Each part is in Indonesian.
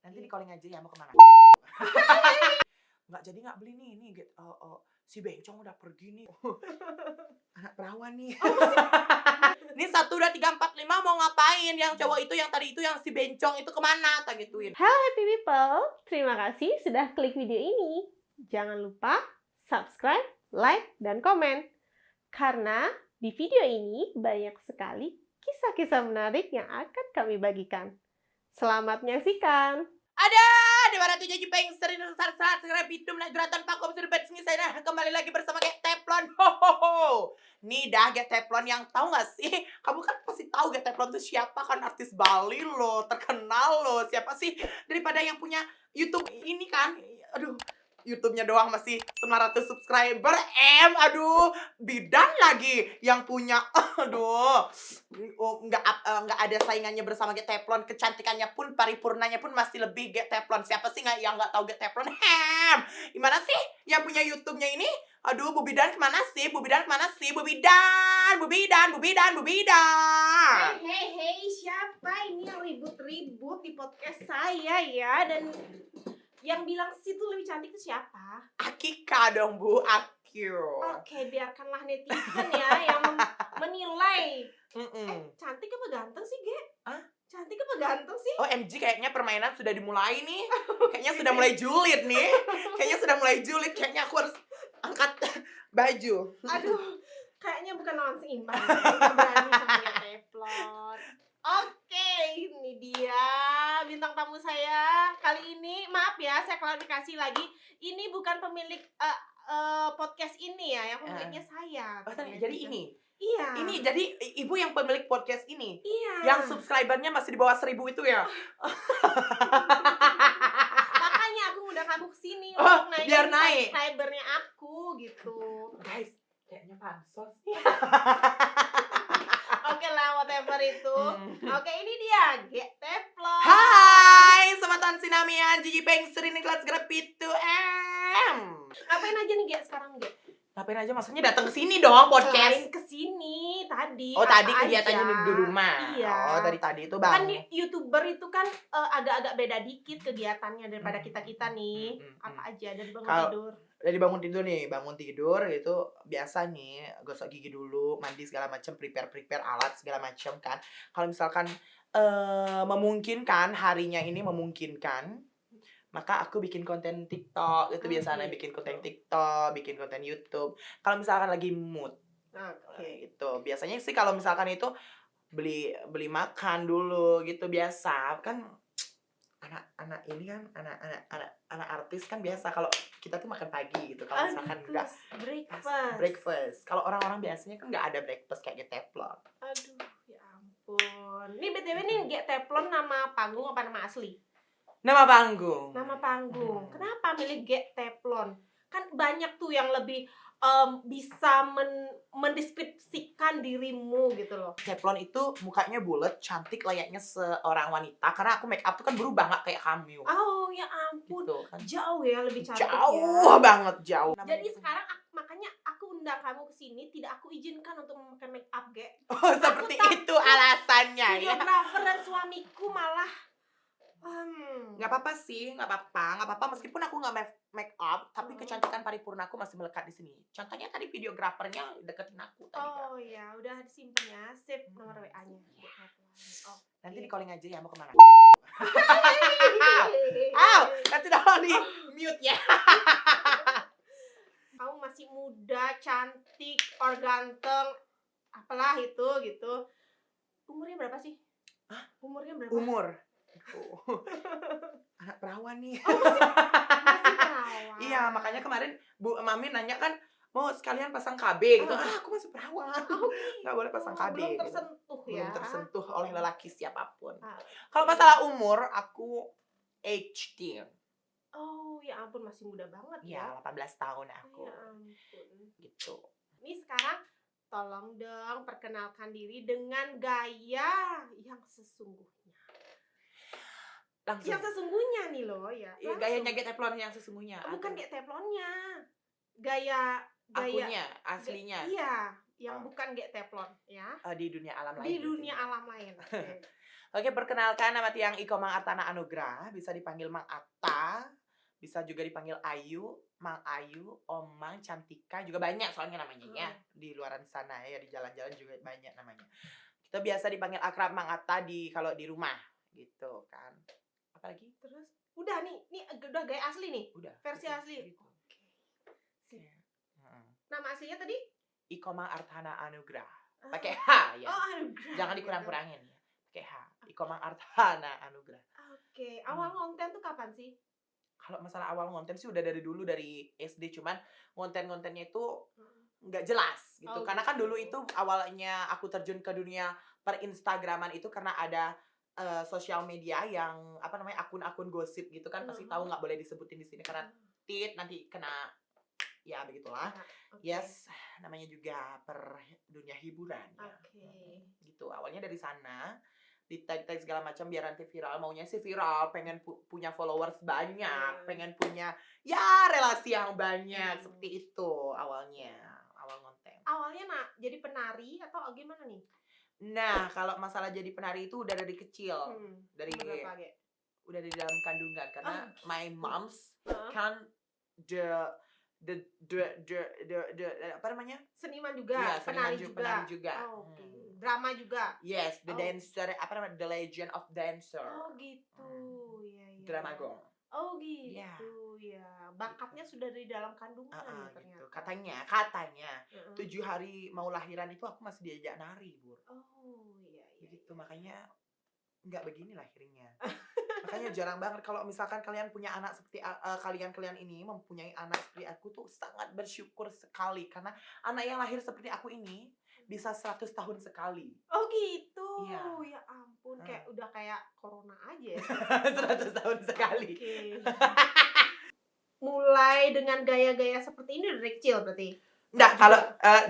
Nanti di calling aja ya, mau kemana? Nggak jadi nggak beli nih, si Bencong udah pergi nih. Anak perawan nih. Ini 1, 2, 3, 4, 5 mau ngapain? Yang cowok itu, yang tadi itu, yang si Bencong itu kemana? Tak gituin. Halo happy people, terima kasih sudah klik video ini. Jangan lupa subscribe, like, dan komen. Karena di video ini banyak sekali kisah-kisah menarik yang akan kami bagikan. Selamat menyaksikan. Ada di mana tuh jadi pengen sering saat hidup naik jeratan pakom sudah betsingi saya kembali lagi bersama Get Teflon. Nih dah Get Teflon yang tahu nggak sih? Kamu kan pasti tahu Get Teflon tuh siapa, kan artis Bali loh, terkenal loh. Siapa sih daripada yang punya YouTube ini kan? Aduh, YouTube-nya doang masih 900 subscriber. Aduh, bidan lagi yang punya. Aduh, nggak ada saingannya bersama Get Teflon. Kecantikannya pun, paripurnanya pun masih lebih Get Teflon. Siapa sih yang nggak tahu Get Teflon? Gimana sih yang punya YouTube-nya ini? Aduh, Bu Bidan kemana sih? Bu Bidan kemana sih? Bu Bidan, Bu Bidan, Bu Bidan, Bu Bidan. Hei, siapa ini yang ribut-ribut di podcast saya ya? Dan yang bilang situ lebih cantik itu siapa? Akika dong, Bu. Akio. Oke, biarkanlah netizen ya yang menilai. Cantik apa ganteng sih, Ge? Hah? Cantik apa ganteng sih? OMG, kayaknya permainan sudah dimulai nih. Kayaknya sudah mulai julid nih. Kayaknya aku harus angkat baju. Aduh, kayaknya bukan lawan seimbang. Nggak berani sama Get Teflon. Oke, ini dia bintang tamu saya kali ini. Maaf ya, saya klarifikasi lagi. Ini bukan pemilik podcast ini ya, yang pemiliknya saya. Jadi ini? Iya. Ini jadi ibu yang pemilik podcast ini? Iya. Yang subscribernya masih di bawah 1000 itu ya? Makanya aku udah kamu kesini Oh, untuk biar naikin naik. subscribernya aku gitu. Guys, kayaknya pansos. Oke lah, whatever itu. Oke, ini dia Get Teflon. Hai, Sematan Sinamian, Jiji Peng Serini kelas grab itu Ngapain aja nih Get sekarang Get? Ngapain aja, maksudnya datang ke sini dong podcast. Selain kesini tadi. Oh, apa tadi kegiatannya aja. di rumah. Iya. Oh, tadi itu Kan bang. YouTuber itu kan agak-agak beda dikit kegiatannya daripada kita nih. Apa aja dari bangun tidur. Dari bangun tidur itu biasa nih, gosok gigi dulu, mandi segala macam, prepare alat segala macam kan. Kalau misalkan memungkinkan, harinya ini memungkinkan, maka aku bikin konten TikTok. Itu biasanya bikin konten TikTok, bikin konten YouTube. Kalau misalkan lagi mood. Itu biasanya sih kalau misalkan itu beli makan dulu gitu, biasa kan. Anak ini kan anak artis kan biasa kalau kita tuh makan pagi gitu. Kalau misalkan enggak breakfast. Kalau orang-orang biasanya kan enggak ada breakfast kayak Get Teflon. Aduh, ya ampun. Nih BTW nih Get Teflon nama panggung apa nama asli? Nama panggung. Nama panggung. Kenapa milih Get Teflon? Kan banyak tuh yang lebih bisa mendeskripsikan dirimu gitu loh. Teflon itu mukanya bulat, cantik layaknya seorang wanita. Karena aku make up tuh kan berubah, nggak kayak kamu. Oh ya ampun, gitu, kan. jauh ya, lebih cantik jauh ya. Banget jauh. Jadi sekarang makanya aku undang kamu ke sini, tidak aku izinkan untuk memakai make up, Ge. Oh, seperti itu alasannya ya. Videografer dan suamiku malah nggak apa-apa sih, nggak apa-apa meskipun aku nggak make up, tapi kecantikan paripurnaku masih melekat di sini. Contohnya tadi videografernya deketin aku tadi. Oh iya, udah disimpan ya, save nomor WA-nya. Nanti di calling aja ya, mau kemana? Nanti dong di mute ya. Kamu masih muda, cantik, ganteng, apalah itu gitu. Umurnya berapa sih? Umurnya berapa? Umur. Anak perawan nih. Masih perawan. Iya, makanya kemarin Bu Mami nanya kan, mau sekalian pasang KB gitu. Aku masih perawan. Nggak boleh pasang KB. Belum tersentuh gitu. ya. Belum tersentuh oleh lelaki siapapun. Kalau masalah umur, aku age teen. Oh, ya ampun, masih muda banget ya. Ya, 18 tahun aku. Ya ampun. Gitu. Ini sekarang tolong dong perkenalkan diri dengan gaya yang sesungguhnya. Langsung. Yang sesungguhnya nih loh ya. Gayanya Get Teflon yang sesungguhnya. Bukan Get Teflonnya. Gaya akunya, aslinya. Iya, yang bukan Get Teflon ya. Di dunia alam lain. Di dunia alam lain. Oke, perkenalkan nama tiang Iko Mang Artana Anugrah, bisa dipanggil Mang Atta, bisa juga dipanggil Ayu, Mang Ayu, Omang, Cantika, juga banyak soalnya namanya ya. Di luaran sana ya, di jalan-jalan juga banyak namanya. Kita biasa dipanggil akrab Mang Atta kalau di rumah gitu kan. Apalagi? Terus udah nih udah gaya asli nih. Udah. Versi gitu, asli. gitu. Oke. Iya. Heeh. Nama aslinya tadi? Iko Mang Artana Anugrah. Ah. Pakai H ya. Oh, Anugrah. Jangan gitu. dikurang-kurangin ya. Pakai H. Iko Mang Artana Anugrah. Oke, awal konten tuh kapan sih? Kalau masalah awal ngonten sih udah dari dulu, dari SD, cuman ngonten-ngontennya itu nggak jelas gitu. Oh, Karena kan gitu. dulu itu awalnya aku terjun ke dunia per-instagraman itu karena ada sosial media yang apa namanya, akun-akun gosip gitu kan, pasti tahu nggak boleh disebutin di sini karena nanti kena ya begitulah. Oke. Yes, namanya juga per dunia hiburan ya. Oke. Gitu. Awalnya dari sana, di tag-tag segala macam biar nanti viral. Maunya sih viral, pengen punya followers banyak, pengen punya ya relasi yang banyak, seperti itu awalnya, awal konten. Awalnya jadi penari atau gimana nih? Nah, kalau masalah jadi penari itu udah dari kecil. Dari Berapa Ge? udah di dalam kandungan karena my moms kan the apa namanya? Seniman juga, Iya, penari penari juga. Oh, oke. Drama juga. Yes, the dancer, apa namanya? The Legend of Dancer. Oh, gitu. Iya, iya. Dramagong. Oh, gitu. Iya. Ya. Bakatnya sudah di dalam kandungan ya ternyata. Gitu. Katanya 7 hari mau lahiran itu aku masih diajak nari, Bu. Oh, iya, iya. Begitu, makanya nggak begini lahirnya. Makanya jarang banget kalau misalkan kalian punya anak seperti kalian ini mempunyai anak seperti aku tuh sangat bersyukur sekali karena anak yang lahir seperti aku ini bisa 100 tahun sekali. Oh, gitu. Iya. Ya ampun, kayak udah kayak corona aja ya. 100 tahun sekali. Oke. Mulai dengan gaya-gaya seperti ini dari kecil berarti? Enggak, kalau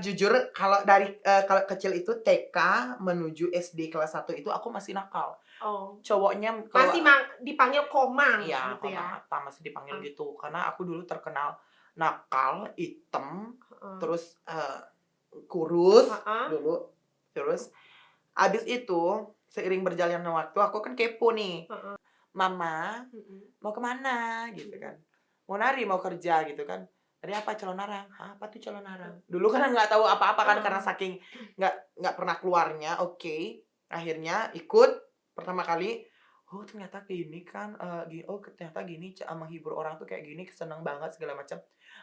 jujur kalau dari kalau kecil itu TK menuju SD kelas 1 itu aku masih nakal. Oh. Cowoknya Masih dipanggil Komang iya, gitu ya. Komang masih dipanggil gitu. Karena aku dulu terkenal nakal, hitam, terus kurus dulu. Terus abis itu seiring berjalannya waktu aku kan kepo nih. Mama, mau kemana gitu kan. Mau nari, mau kerja gitu kan. Dari apa? Calon arang. Apa tuh calon arang? Dulu kan nggak tahu apa-apa kan karena saking nggak pernah keluarnya. Oke. Akhirnya ikut pertama kali. Oh ternyata gini kan. Oh ternyata gini menghibur orang tuh kayak gini. Seneng banget segala macam.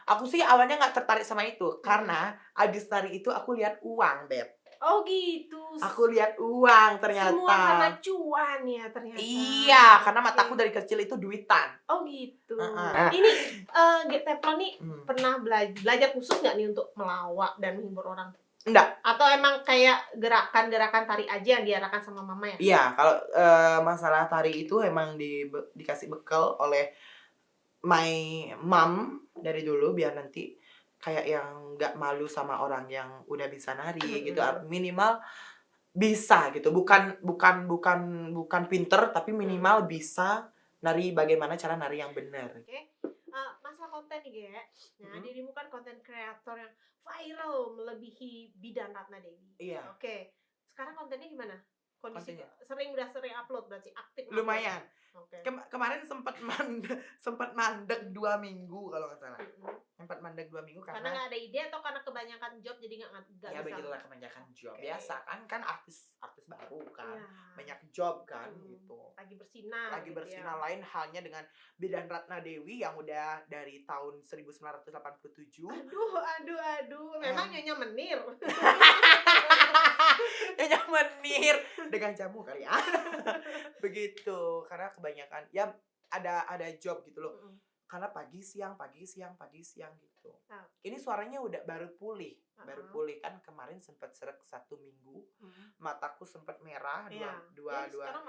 Aku sih awalnya nggak tertarik sama itu karena abis nari itu aku lihat uang, Beb. Oh gitu. Aku lihat uang ternyata. Semua karena cuan ya ternyata. Iya, karena mataku dari kecil itu duitan. Oh gitu. Ini Teflon nih pernah belajar khusus nggak nih untuk melawak dan menghibur orang? Enggak. Atau emang kayak gerakan-gerakan tari aja yang diarahkan sama mama ya? Iya, kalau masalah tari itu emang dikasih bekal oleh my mom dari dulu biar nanti kayak yang nggak malu sama orang yang udah bisa nari gitu. Minimal bisa gitu. Bukan pinter tapi minimal bisa nari bagaimana cara nari yang benar. Oke. Masalah konten nih, Ge. Nah, dirimu kan konten kreator yang viral melebihi Bidan Ratna Dewi. Iya. Oke. Sekarang kontennya gimana? Kondisinya Kontennya? udah sering upload berarti aktif. Lumayan. Oke. Kemarin sempat mandek 2 minggu kalau nggak salah. Sempat mandek 2 minggu Karena nggak ada ide atau karena kebanyakan job jadi nggak ya bisa. begitulah kebanyakan job. Biasa kan artis baru kan. Ya. Banyak job kan gitu. Lagi bersinar. Lagi bersinar lain halnya dengan Bidan Ratna Dewi yang udah dari tahun 1987. Aduh. Memang Nyonya Menir. Nyonya Menir dengan jamu kali ya. Begitu. Karena kebanyakan ya ada job gitu loh. Karena pagi siang gitu. Ini suaranya udah baru pulih kan kemarin sempat serak 1 minggu. Mataku sempat merah dua sekarang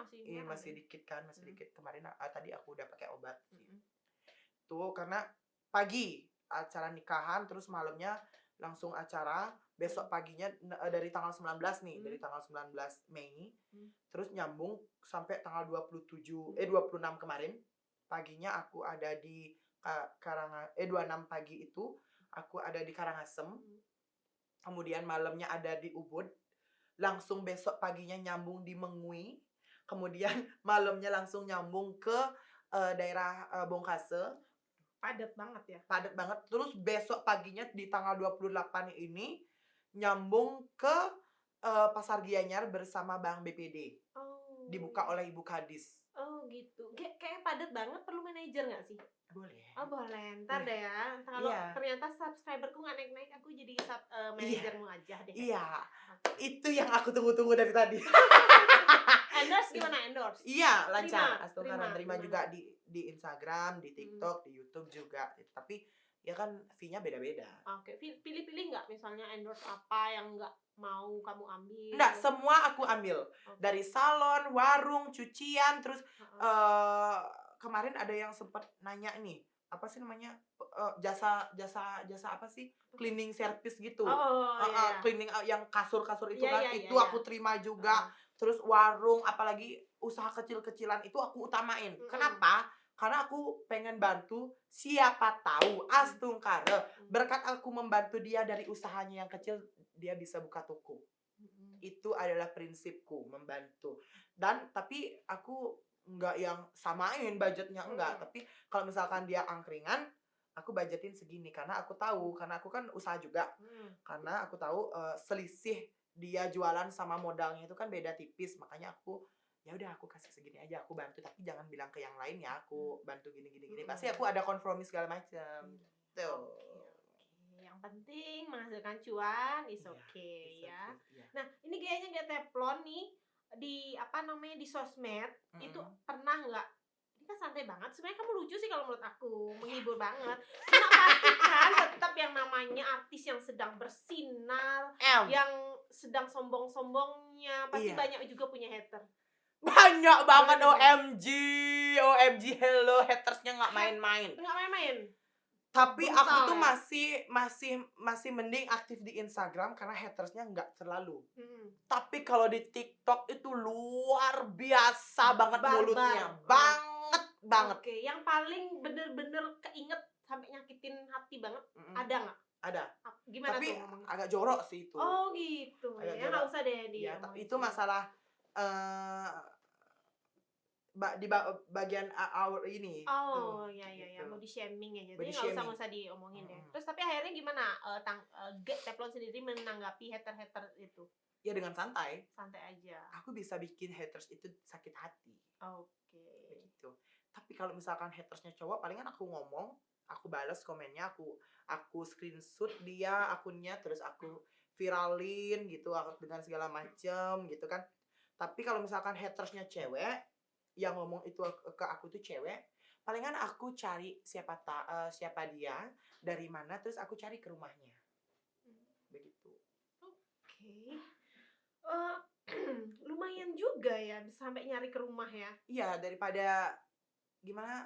masih dikit kan, masih dikit. Kemarin tadi aku udah pakai obat sih. Tuh karena pagi acara nikahan terus malamnya langsung acara, besok paginya dari tanggal 19 nih, dari tanggal 19 Mei. Terus nyambung sampai tanggal 26 kemarin. Paginya aku ada di 26 pagi itu aku ada di Karangasem. Kemudian malamnya ada di Ubud. Langsung besok paginya nyambung di Mengui. kemudian malamnya langsung nyambung ke daerah Bongkase, Padat banget ya. padat banget. Terus besok paginya di tanggal 28 ini nyambung ke Pasar Gianyar bersama Bank BPD. Oh. Dibuka oleh Ibu Kadis. Oh gitu. Kayak padat banget, perlu manajer nggak sih? Boleh. Oh boleh, ntar Boleh. deh ya. Ntar kalau Iya. ternyata subscriberku nggak naik-naik, aku jadi manajermu aja deh. Iya. Itu yang aku tunggu-tunggu dari tadi. Endorse gimana endorse? Iya, lancar. Terima, Astungkaran terima terima. juga di Instagram, di TikTok, di YouTube juga. Tapi ya kan fee-nya beda-beda. Oke, pilih-pilih nggak misalnya endorse apa yang nggak mau kamu ambil? Enggak, semua aku ambil. Oke. Dari salon, warung, cucian, terus Heeh. kemarin ada yang sempat nanya nih, apa sih namanya? Jasa apa sih? Cleaning service gitu. Oh iya. Cleaning yang kasur-kasur itu Iya, kan, iya, itu iya, aku iya. terima juga. Terus warung, apalagi usaha kecil-kecilan itu aku utamain. Kenapa? Karena aku pengen bantu, siapa tahu Astungkara berkat aku membantu dia dari usahanya yang kecil, dia bisa buka toko. Itu adalah prinsipku, membantu. Dan tapi aku enggak yang samain budgetnya, enggak. Tapi kalau misalkan dia angkringan, aku budgetin segini karena aku tahu, karena aku kan usaha juga. Karena aku tahu selisih dia jualan sama modalnya itu kan beda tipis, makanya aku ya udah aku kasih segini aja, aku bantu, tapi jangan bilang ke yang lain ya aku bantu gini. Pasti aku ada kompromi segala macam. Tuh. Oke. Yang penting menghasilkan cuan is Iya, okay it's ya. okay, iya. Nah, ini kayaknya gak teflon nih di di sosmed itu pernah nggak? Ini kan santai banget. Sebenarnya kamu lucu sih kalau menurut aku, menghibur banget. Cuma pastikan tetap yang namanya artis yang sedang bersinar, yang sedang sombong-sombongnya, pasti Iya. banyak juga punya hater. Banyak banget, Bener. OMG, hello, hatersnya nggak main-main. Nggak main-main. Tapi Brutal aku tuh ya? masih mending aktif di Instagram karena hatersnya nggak terlalu. Hmm. Tapi kalau di TikTok itu luar biasa banget Barbar. mulutnya, banget. Oke, yang paling bener-bener keinget sampai nyakitin hati banget, ada nggak? Ada. Gimana Tapi tuh ngomongnya? agak jorok sih itu. Oh gitu, Agak ya nggak jorok. usah deh Iya, diomongin itu sini. masalah di bagian ini. Oh tuh, iya, gitu. body shaming ya, jadi Body nggak shaming. usah diomongin deh. Terus tapi akhirnya gimana Teflon sendiri menanggapi hater-hater itu? Ya dengan santai. Santai aja. Aku bisa bikin haters itu sakit hati. Oke. Begitu. Tapi kalau misalkan hatersnya cowok, palingan aku ngomong, aku balas komennya, aku screenshot dia akunnya, terus aku viralin gitu dengan segala macem gitu kan. Tapi kalau misalkan hatersnya cewek, yang ngomong itu ke aku tuh cewek, palingan aku cari siapa dia, dari mana, terus aku cari ke rumahnya. Begitu. Oke. Lumayan juga ya sampai nyari ke rumah ya. Iya, daripada gimana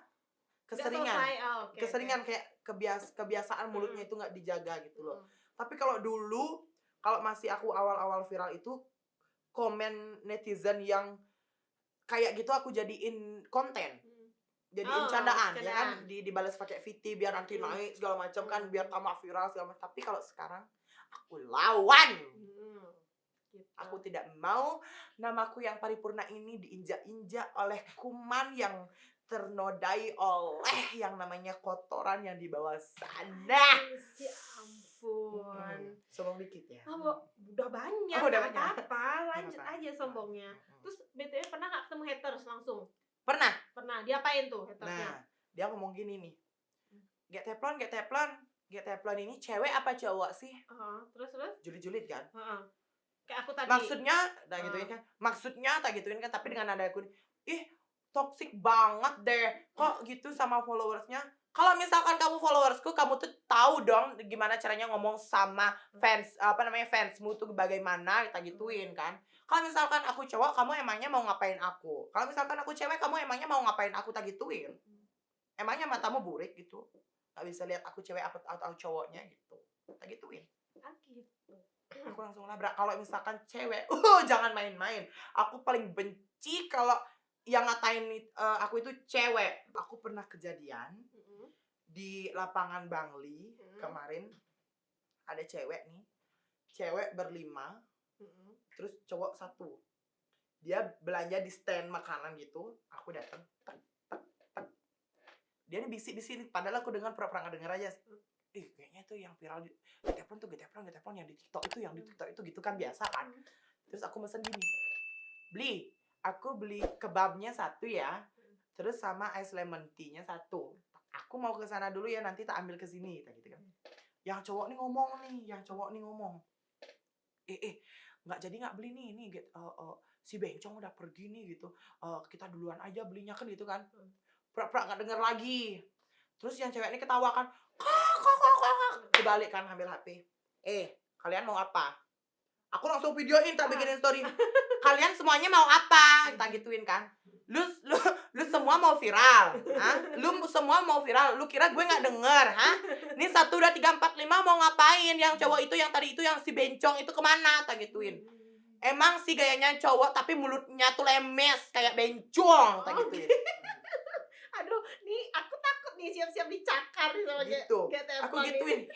keseringan. Nggak selesai. Oh, okay, keseringan kayak kebiasaan mulutnya itu nggak dijaga gitu loh. Tapi kalau dulu, kalau masih aku awal-awal viral itu, komen netizen yang kayak gitu aku jadiin konten. Jadiin candaan ya kan, dibalas pakai VT biar nanti naik segala macam kan, biar tambah viral segala macam. Tapi kalau sekarang aku lawan. Gitu. Aku tidak mau namaku yang paripurna ini diinjak-injak oleh kuman yang ternodai oleh yang namanya kotoran yang di bawah sana. Ya ampun. Sombong dikit ya. Udah banyak. Udah banyak. Apa-apa, lanjut aja sombongnya. Terus BTW pernah gak ketemu haters langsung? Pernah. Diapain tuh hatersnya? Nah, dia ngomong gini nih. Get Teflon ini cewek apa cowok sih? Terus? Julid-julid kan? Kayak aku tadi. Maksudnya, gituin kan? Maksudnya tak gituin kan, tapi dengan nada aku, ih, toxic banget deh. Kok gitu sama followersnya? Kalau misalkan kamu followersku, kamu tuh tahu dong gimana caranya ngomong sama fansmu tuh bagaimana, kita gituin kan. Kalau misalkan aku cowok, kamu emangnya mau ngapain aku? Kalau misalkan aku cewek, kamu emangnya mau ngapain aku, tak gituin. Emangnya matamu burik gitu? Gak bisa lihat aku cewek atau cowoknya gitu. Tak gituin. Gitu. Aku langsung labrak. Kalau misalkan cewek, jangan main-main. Aku paling benci kalau yang ngatain aku itu cewek. Aku pernah kejadian di lapangan Bangli kemarin, ada cewek nih, cewek berlima, terus cowok 1. Dia belanja di stand makanan gitu. Aku datang. Dia nih bisik-bisik, padahal aku dengar pura-pura nggak denger aja. Kayaknya itu yang viral di Getepron tuh, Getepron yang di TikTok itu, yang di TikTok itu gitu kan, biasa kan. Terus aku mesen gini, aku beli kebabnya 1 ya, terus sama ice lemon tea-nya 1. Aku mau ke sana dulu ya, nanti tak ambil ke sini, gitu kan. Yang cowok nih ngomong, nggak jadi nggak beli nih si bencong udah pergi nih gitu, kita duluan aja belinya kan gitu kan. Pura-pura nggak denger lagi. Terus yang cewek ini ketawa kan, dibalik kan ambil HP. Kalian mau apa? Aku langsung videoin, tak bikinin story. Kalian semuanya mau apa? Tak gituin kan. Lu semua mau viral, Lu semua mau viral. Lu kira gue nggak denger, Nih 1, 2, 3, 4, 5 mau ngapain? Yang cowok itu, yang tadi itu, yang si bencong itu kemana? Tak gituin. Emang sih gayanya cowok, tapi mulutnya tuh lemes kayak bencong, tak gituin. Aduh, nih aku takut nih, siap-siap dicakar nih sama gitu. Getepron Aku gituin.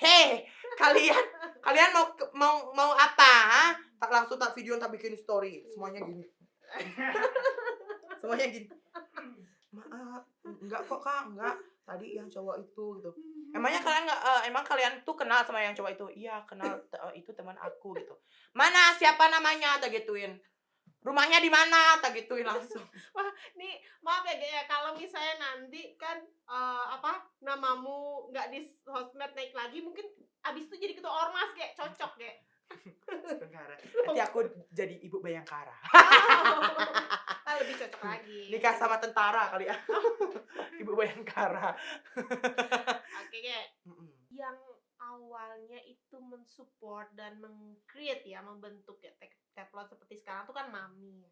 Kalian mau apa, Tak langsung tak video, tak bikin story. Semuanya gini. Maaf, enggak kok Kak, enggak. Tadi yang cowok itu gitu. Emang kalian tuh kenal sama yang cowok itu? Iya, kenal, itu teman aku gitu. Mana, siapa namanya? Tak gituin. Rumahnya di mana? Tak gituin langsung. Wah, nih maaf ya Ge, kalau misalnya nanti kan namamu nggak di sosmed naik lagi, mungkin abis itu jadi ketua ormas Ge, cocok Ge. Nanti aku jadi ibu Bayangkara. Lebih cocok lagi. Nikah sama tentara kali ya. Ibu Bayangkara. Oke Ge. Yang awalnya itu mensupport dan meng-create ya, membentuk ya Teflon seperti sekarang tuh kan Mami.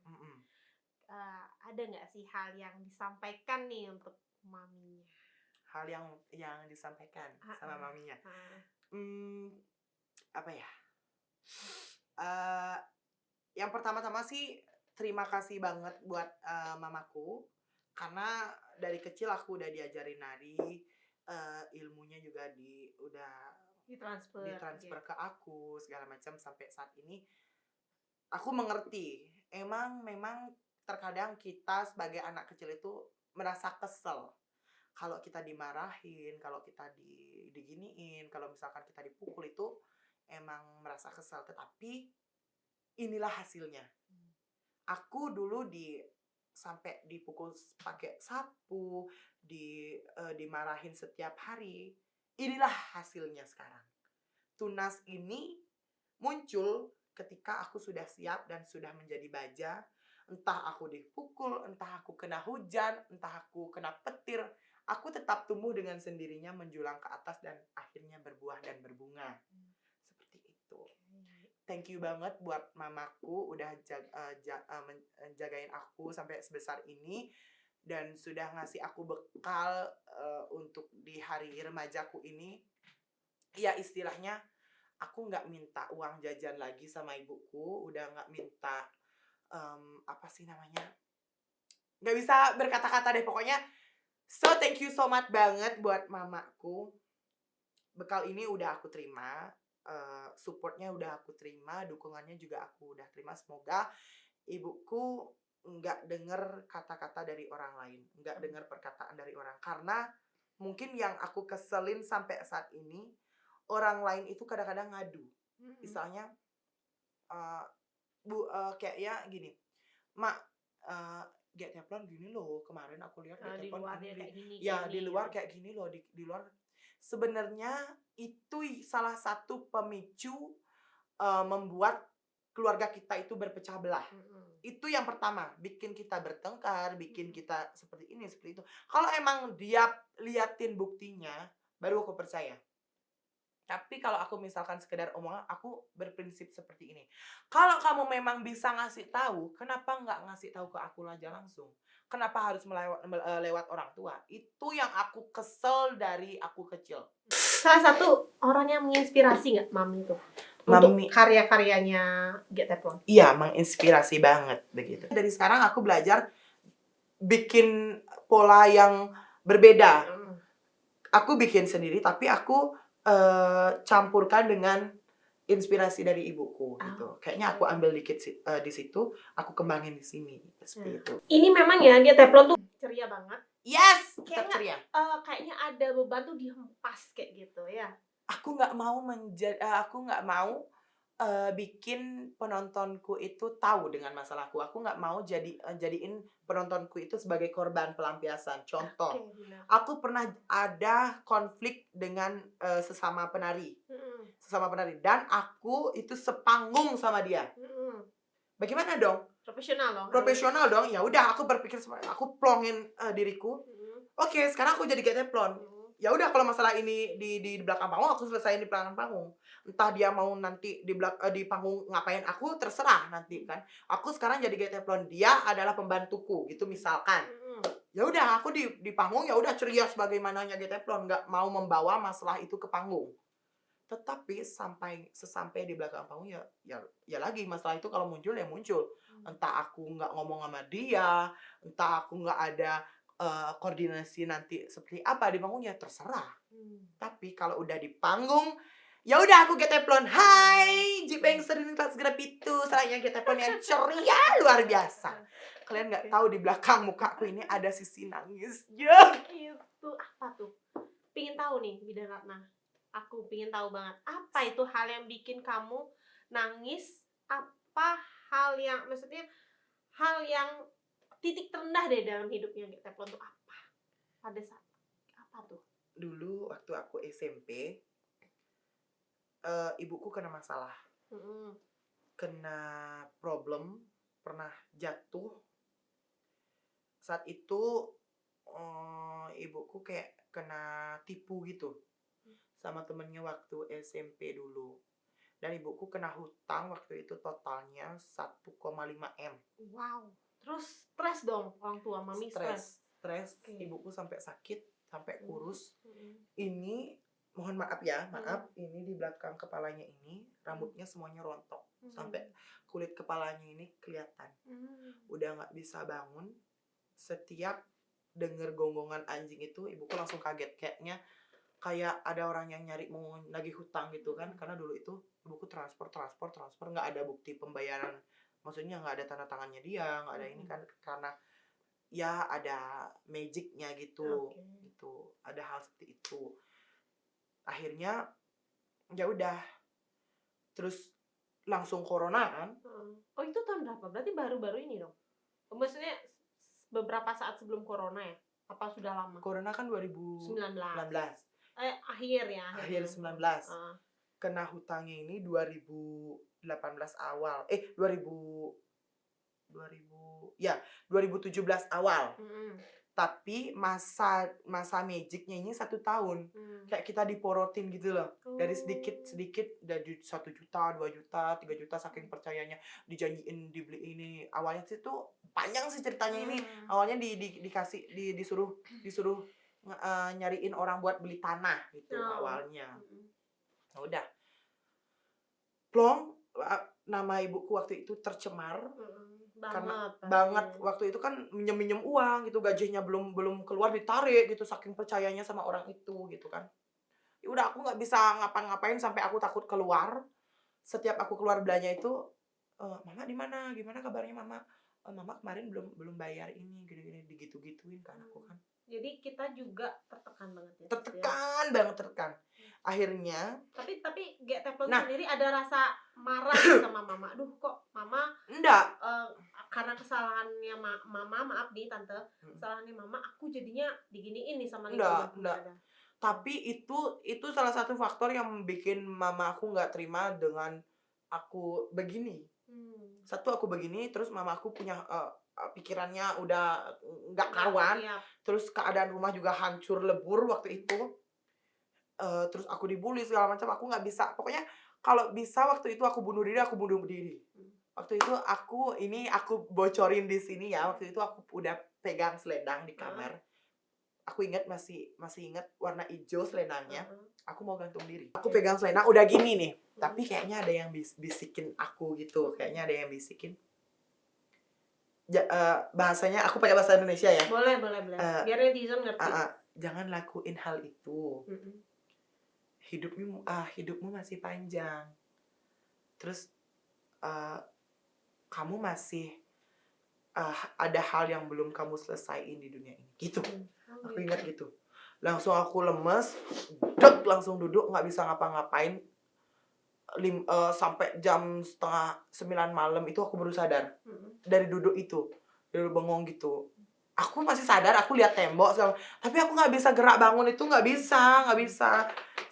Ada nggak sih hal yang disampaikan nih untuk Maminya? Hal yang disampaikan sama Maminya? Apa ya? Yang pertama-tama sih terima kasih banget buat mamaku, karena dari kecil aku udah diajarin nari, ilmunya juga udah ditransfer ke aku segala macam. Sampai saat ini aku mengerti. Memang terkadang kita sebagai anak kecil itu merasa kesel kalau kita dimarahin, kalau kita diginiin, kalau misalkan kita dipukul, itu emang merasa kesel. Tetapi inilah hasilnya. Aku dulu sampai dipukul pakai sapu, dimarahin setiap hari. Inilah hasilnya sekarang. Tunas ini muncul ketika aku sudah siap dan sudah menjadi baja. Entah aku dipukul, entah aku kena hujan, entah aku kena petir, aku tetap tumbuh dengan sendirinya, menjulang ke atas dan akhirnya berbuah dan berbunga. Seperti itu. Thank you banget buat mamaku udah jagain aku sampai sebesar ini, dan sudah ngasih aku bekal untuk di hari remajaku ini. Ya istilahnya aku nggak minta uang jajan lagi sama ibuku, udah nggak minta nggak bisa berkata-kata deh pokoknya. So thank you so much banget buat mamaku. Bekal ini udah aku terima, supportnya udah aku terima, dukungannya juga aku udah terima. Semoga ibuku nggak denger kata-kata dari orang lain, nggak denger perkataan dari orang. Karena mungkin yang aku keselin sampai saat ini, orang lain itu kadang-kadang ngadu. Misalnya kayak ya gini, Mak, Getepron gini loh, kemarin aku lihat Getepron gini. Di luar kayak gini loh, di luar. Sebenarnya itu salah satu pemicu membuat keluarga kita itu berpecah belah. Itu yang pertama, bikin kita bertengkar, bikin kita seperti ini, seperti itu. Kalau emang dia liatin buktinya, baru aku percaya. Tapi kalau aku misalkan sekedar omongan, aku berprinsip seperti ini. Kalau kamu memang bisa ngasih tahu, kenapa nggak ngasih tahu ke aku aja langsung? Kenapa harus lewat orang tua? Itu yang aku kesel dari aku kecil. Salah satu orang yang menginspirasi nggak Mami itu? Untuk karya-karyanya Getepron? Iya, menginspirasi banget begitu. Dari sekarang aku belajar bikin pola yang berbeda. Aku bikin sendiri, tapi aku campurkan dengan inspirasi dari ibuku gitu. Oke. Kayaknya aku ambil dikit di situ, aku kembangin di sini seperti itu. Ini memang ya dia teflon tuh ceria banget. Yes, tetap Kayaknya ceria. kayaknya ada beban tuh dihempas kayak gitu ya. Aku nggak mau bikin penontonku itu tahu dengan masalahku. Aku nggak mau jadiin penontonku itu sebagai korban pelampiasan. Contoh, Oke, benar. aku pernah ada konflik dengan sesama penari, dan aku itu sepanggung sama dia. Bagaimana dong? Profesional loh. Profesional dong. Ya udah, aku berpikir aku plongin diriku. Oke, sekarang aku jadi kayak teflon. Ya udah, kalau masalah ini di belakang panggung, aku selesaiin di belakang panggung. Entah dia mau nanti di panggung ngapain, aku terserah nanti kan. Aku sekarang jadi kayak teflon, dia adalah pembantuku gitu misalkan. Ya udah, aku di panggung ya udah ceria sebagaimananya kayak teflon, nggak mau membawa masalah itu ke panggung. Tetapi sesampai di belakang panggung ya lagi masalah itu kalau muncul ya muncul. Entah aku nggak ngomong sama dia, entah aku nggak ada koordinasi nanti seperti apa di panggungnya, terserah. Tapi kalau udah di panggung, ya udah aku get teflon. Hai, Jipengster ini kelas grab itu, salahnya get teflon yang ceria luar biasa. Kalian nggak tahu di belakang mukaku ini ada sisi nangisnya. Gitu. Apa tuh? Pingin tahu nih, Bidan Ratna. Aku pingin tahu banget. Apa itu hal yang bikin kamu nangis? Apa hal yang, maksudnya hal yang titik terendah deh dalam hidupnya Get Teflon tuh apa? Pada saat apa tuh? Dulu waktu aku SMP, ibuku kena masalah. Kena problem, pernah jatuh. Saat itu ibuku kayak kena tipu gitu sama temennya waktu SMP dulu. Dan ibuku kena hutang waktu itu totalnya 1,5 M. Wow. Terus stres dong orang tua, mami stres. Okay. Ibuku sampai sakit, sampai kurus. Ini mohon maaf ya, ini di belakang kepalanya ini rambutnya semuanya rontok. Sampai kulit kepalanya ini kelihatan. Udah nggak bisa bangun. Setiap denger gonggongan anjing itu, ibuku langsung kaget. Kayaknya kayak ada orang yang nyari mau nagih hutang gitu kan. Karena dulu itu ibuku transfer, nggak ada bukti pembayaran. Maksudnya nggak ada tanda tangannya dia, nggak ada ini kan, karena ya ada magicnya gitu. Gitu. Ada hal seperti itu. Akhirnya ya udah. Terus langsung corona kan. Oh, itu tahun berapa? Berarti baru-baru ini dong. Maksudnya beberapa saat sebelum corona ya? Apa sudah lama? Corona kan 2019. Akhir 19. Kena hutangnya ini 2018 awal. 2017 awal. Tapi masa magicnya ini 1 tahun. Kayak kita diporotin gitu loh. Dari sedikit dari 1 juta, 2 juta, 3 juta, saking percayanya dijanjiin dibeli ini. Awalnya sih tuh panjang sih ceritanya ini. Awalnya disuruh nyariin orang buat beli tanah gitu awalnya. Nah, udah. Plong, nama ibuku waktu itu tercemar. Banget waktu itu kan minjem uang gitu, gajinya belum keluar ditarik gitu, saking percayanya sama orang itu gitu kan. Ya udah, aku nggak bisa ngapa-ngapain sampai aku takut keluar. Setiap aku keluar belanja itu, mama di mana, gimana kabarnya mama? Mama kemarin belum bayar ini, gini-gini, digitu-gituin kan aku kan. Jadi kita juga tertekan banget ya. Tertekan. Akhirnya tapi Get Teflon sendiri ada rasa marah sama mama. Aduh, kok mama enggak, karena kesalahannya mama, maaf nih tante, kesalahannya mama aku jadinya diginiin nih sama enggak. Tapi itu salah satu faktor yang bikin mama aku nggak terima dengan aku begini. Satu, aku begini, terus mama aku punya pikirannya udah nggak karuan. Terus keadaan rumah juga hancur lebur waktu itu. Terus aku dibully segala macam, aku nggak bisa. Pokoknya kalau bisa waktu itu aku bunuh diri. Waktu itu aku bocorin di sini ya. Waktu itu aku udah pegang selendang di kamar. Aku masih ingat warna hijau selendangnya. Aku mau gantung diri. Aku pegang selendang udah gini nih. Tapi kayaknya ada yang bisikin aku gitu. Kayaknya ada yang bisikin. Bahasanya aku pakai bahasa Indonesia ya. Boleh. Biar netizen ngerti. Jangan lakuin hal itu. Hidupmu masih panjang. Terus kamu masih ada hal yang belum kamu selesaiin di dunia ini gitu. Aku ingat gitu. Langsung aku lemes, langsung duduk nggak bisa ngapa-ngapain. Sampai jam 8:30 malam itu aku baru sadar dari duduk itu, dari bengong gitu. Aku masih sadar, aku lihat tembok tapi aku nggak bisa gerak bangun itu, nggak bisa.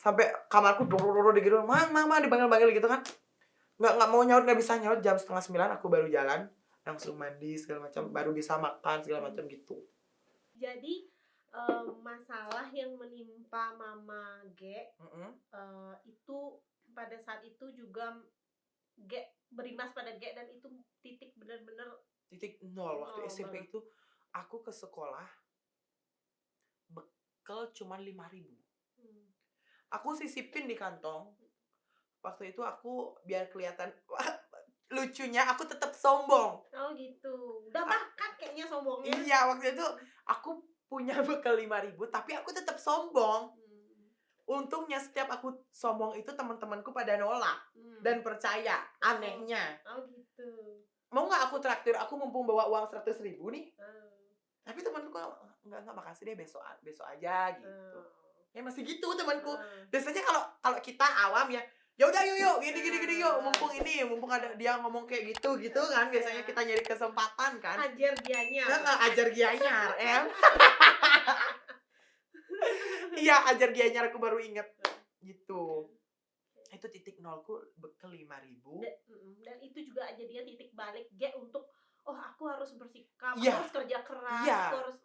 Sampai kamarku doror gitu, mama dipanggil gitu kan, nggak mau nyaut, nggak bisa nyaut. Jam 8:30 aku baru jalan, langsung mandi segala macam, baru bisa makan segala macam gitu. Jadi masalah yang menimpa Mama G itu pada saat itu juga G berimbas pada G, dan itu titik benar-benar titik nol. Waktu SMP banget. itu aku ke sekolah bekal cuma 5.000. Aku sisipin di kantong. Waktu itu aku biar kelihatan lucunya aku tetap sombong. Oh gitu. Udah bakat kayaknya sombongnya. Iya, waktu itu aku punya bekal 5.000 tapi aku tetap sombong. Untungnya setiap aku sombong itu teman-temanku pada nolak dan percaya. Anehnya. Oh gitu. Mau nggak aku traktir? Aku mumpung bawa uang 100.000 nih. Tapi temanku nggak makasih deh, besok aja gitu. Ya masih gitu temanku. Biasanya kalau kita awam ya udah yuk gini yuk, mumpung ada dia ngomong kayak gitu kan, biasanya kita nyari kesempatan kan. Ajar dianya. Ajar gianyar, Iya, ajar gianyar, aku baru inget gitu. Itu titik nolku bekal 5.000. Dan itu juga jadinya titik balik G untuk aku harus bersikap, Iya. aku harus kerja keras, Iya. aku harus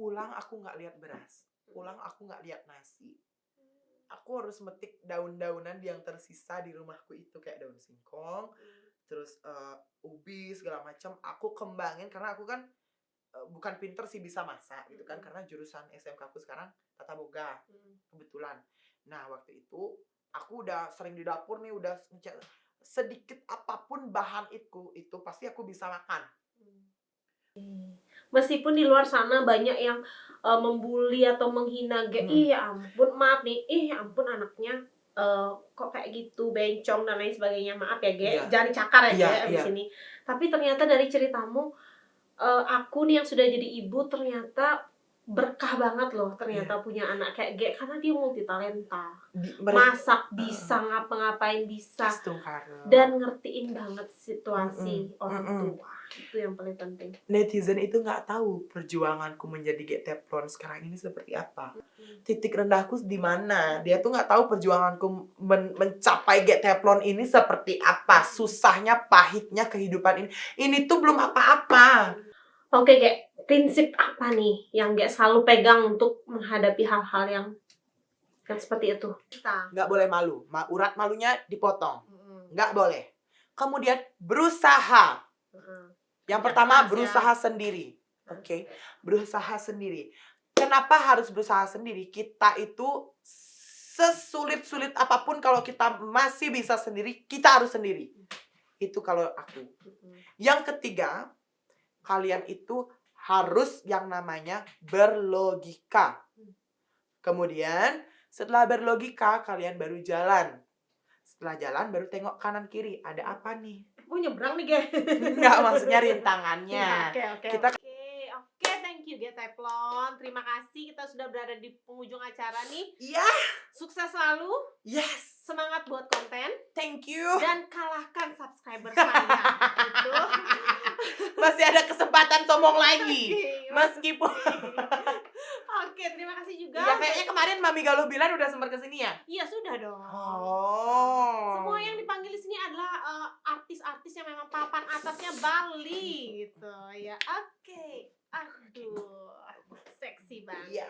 Pulang aku nggak lihat beras, pulang aku nggak lihat nasi. Aku harus metik daun-daunan yang tersisa di rumahku itu, kayak daun singkong, terus ubi segala macam. Aku kembangin karena aku kan bukan pinter sih bisa masak gitu kan, karena jurusan SMK aku sekarang tata boga kebetulan. Nah waktu itu aku udah sering di dapur nih, udah sedikit apapun bahan itu pasti aku bisa makan. Meskipun di luar sana banyak yang membuli atau menghina G, ya ampun, maaf nih, ya ampun anaknya kok kayak gitu, bencong dan lain sebagainya, maaf ya G, jangan dicakar ya G di sini. Tapi ternyata dari ceritamu, aku nih yang sudah jadi ibu ternyata berkah banget loh, ternyata punya anak kayak G, karena dia multitalenta, masak bisa, ngapa-ngapain bisa, dan ngertiin banget situasi orang tua. Itu yang paling penting. Netizen itu nggak tahu perjuanganku menjadi G Teflon sekarang ini seperti apa. Titik rendahku di mana? Dia tuh nggak tahu perjuanganku mencapai G Teflon ini seperti apa. Susahnya, pahitnya kehidupan ini. Ini tuh belum apa-apa. Oke, G, prinsip apa nih yang G selalu pegang untuk menghadapi hal-hal yang seperti itu? Nggak boleh malu. Urat malunya dipotong. Nggak boleh. Kemudian berusaha. Yang pertama berusaha sendiri. Oke. Berusaha sendiri. Kenapa harus berusaha sendiri? Kita itu sesulit-sulit apapun, kalau kita masih bisa sendiri, kita harus sendiri. Itu kalau aku. Yang ketiga, kalian itu harus yang namanya berlogika. Kemudian setelah berlogika, kalian baru jalan. Setelah jalan baru tengok kanan kiri, ada apa nih? Nyebrang nih, G. Enggak, maksudnya rintangannya. Oke, thank you G Teflon. Terima kasih, kita sudah berada di penghujung acara nih. Iya. Sukses selalu. Yes. Semangat buat konten. Thank you. Dan kalahkan subscriber saya. Gitu. Masih ada kesempatan sombong lagi. Meskipun. Oke, terima kasih juga. Ya, kayaknya kemarin Mami Galuh bilang udah sempat kesini ya? Iya, sudah dong. Semua yang dipanggil di sini adalah artis-artis yang memang papan atasnya Bali gitu ya. Oke. Aduh, seksi banget. Iya.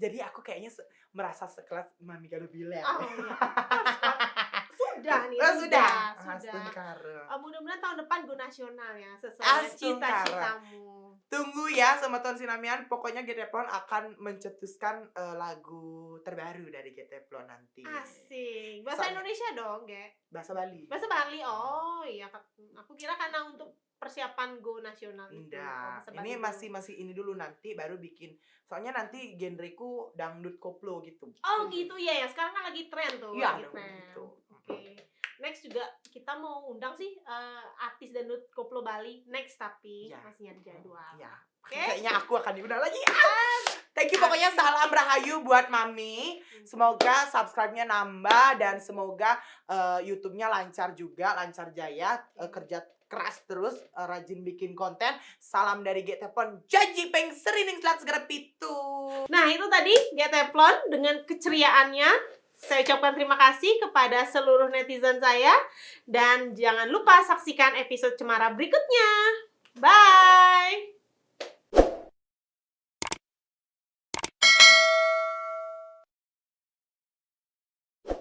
Jadi aku kayaknya merasa sekelas Mami Galuh bilang. Oh, iya. Sudah nih. Sudah. Mudah-mudahan tahun depan go nasional ya, sesuai cita-citamu. Tunggu ya sama Ton Sinamian, pokoknya G Teflon akan mencetuskan lagu terbaru dari G Teflon nanti. Asik. Bahasa Indonesia dong, Ge. Bahasa Bali. Bahasa Bali. Oh, iya. Aku kira karena untuk persiapan go nasional itu. Enggak. Ini masih ini dulu, nanti baru bikin. Soalnya nanti genreku dangdut koplo gitu. Oh, gitu ya. Sekarang kan lagi tren tuh. Iya, gitu. Gitu. Oke. Next juga kita mau undang sih artis dangdut koplo Bali next, tapi Ya. masih nyari jadwal. Ya, Oke. kayaknya aku akan diundang lagi. Thank you, pokoknya salam rahayu buat Mami. Semoga subscribe-nya nambah dan semoga YouTube-nya lancar juga, lancar jaya, kerja keras terus, rajin bikin konten. Salam dari Getepon, janji peng serining selat segera pitu. Nah, itu tadi Geteplon dengan keceriaannya. Saya ucapkan terima kasih kepada seluruh netizen saya. Dan jangan lupa saksikan episode Cemara berikutnya.